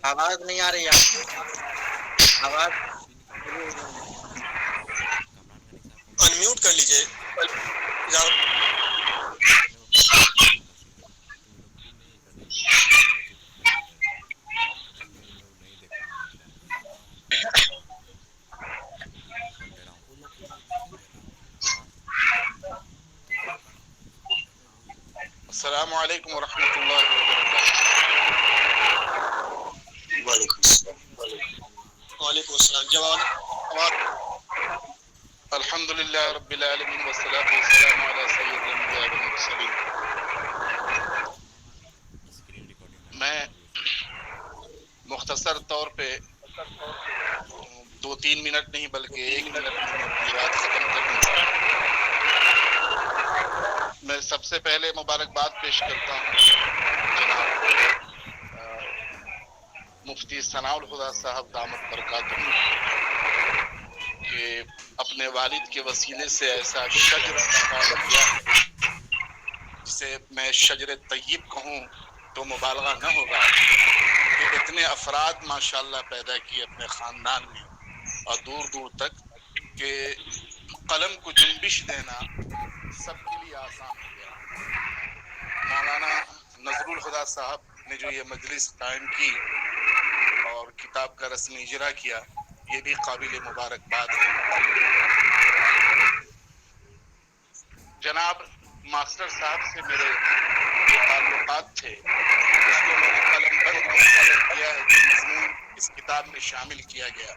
آواز نہیں آ رہی آپ کو آواز کچھ بھی نہیں کرنا ہے بس کامران غنی صاحب کو انمیوٹ کر لیجئے اپنے کو خود انمیوٹ کرنا تھا سیدھے تو وہ لوگ خود نہیں کر رہے، یہ لوگ بغیر چپ کے بیٹھے رہے، اس لیے ان لوگ نہیں دیکھ پا رہے تھے۔ ریپورٹ کر دے رہا ہوں، وہ لوگ خود لوگ دکھیں گے نا۔ ہاں تو پھر پہلے وہی السلام علیکم ورحمۃ اللہ وبرکاتہ۔ وعلیکم السلام ورحمۃ اللہ۔ وعلیکم السلام، جب الحمد للہ رب العالمین والصلاة والسلام علی سید الانبیاء والمرسلین۔ اسکرین ریکارڈنگ لگا میں دوں ابھی اس کو۔ مختصر طور پہ 2-3 منٹ نہیں بلکہ 1 منٹ میں اپنی بات ختم کر دوں گا۔ میں سب سے پہلے مبارکباد پیش کرتا ہوں جناب مفتی ثناء الہدیٰ صاحب دامت برکاتہ کہ اپنے والد کے وسیلے سے ایسا شجر قائم کیا ہے جسے میں شجر طیب کہوں تو مبالغہ نہ ہوگا کہ اتنے افراد ماشاءاللہ پیدا کیے اپنے خاندان میں اور دور دور تک کہ قلم کو جنبش دینا سب کے لیے آسان ہو گیا۔ مولانا نذر الہدیٰ صاحب نے جو یہ مجلس قائم کی اور کتاب کا رسمی اجرا کیا، یہ بھی قابل مبارکباد ہے۔ جناب ماسٹر صاحب سے میرے جو تعلقات تھے اس کو میں نے قلم بند مختصر کیا ہے کہ مضمون اس کتاب میں شامل کیا گیا۔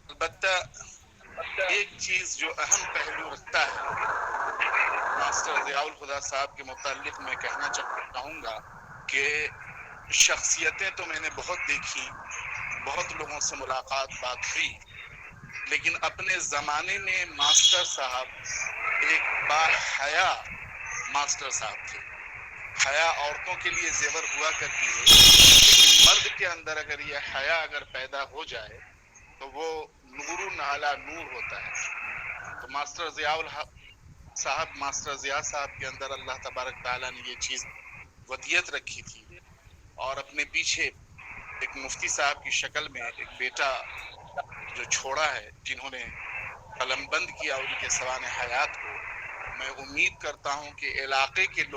البتہ ایک چیز جو اہم پہلو رکھتا ہے ماسٹر ضیاء الہدیٰ صاحب کے متعلق میں کہنا چاہوں گا کہ شخصیتیں تو میں نے بہت دیکھی، بہت لوگوں سے ملاقات بات ہوئی، لیکن اپنے زمانے میں ماسٹر صاحب ایک باحیا ماسٹر صاحب تھے۔ حیا عورتوں کے لیے زیور ہوا کرتی ہے، لیکن مرد کے اندر اگر یہ حیا اگر پیدا ہو جائے تو وہ نور نالا نور ہوتا ہے۔ تو ماسٹر ضیاء صاحب کے اندر اللہ تبارک تعالیٰ نے یہ چیز ودیت رکھی تھی، اور اپنے پیچھے ایک مفتی صاحب کی شکل میں ایک بیٹا جو چھوڑا ہے، جنہوں نے قلم بند کیا ان کے سوانح حیات کو۔ میں امید کرتا ہوں کہ علاقے کے لوگ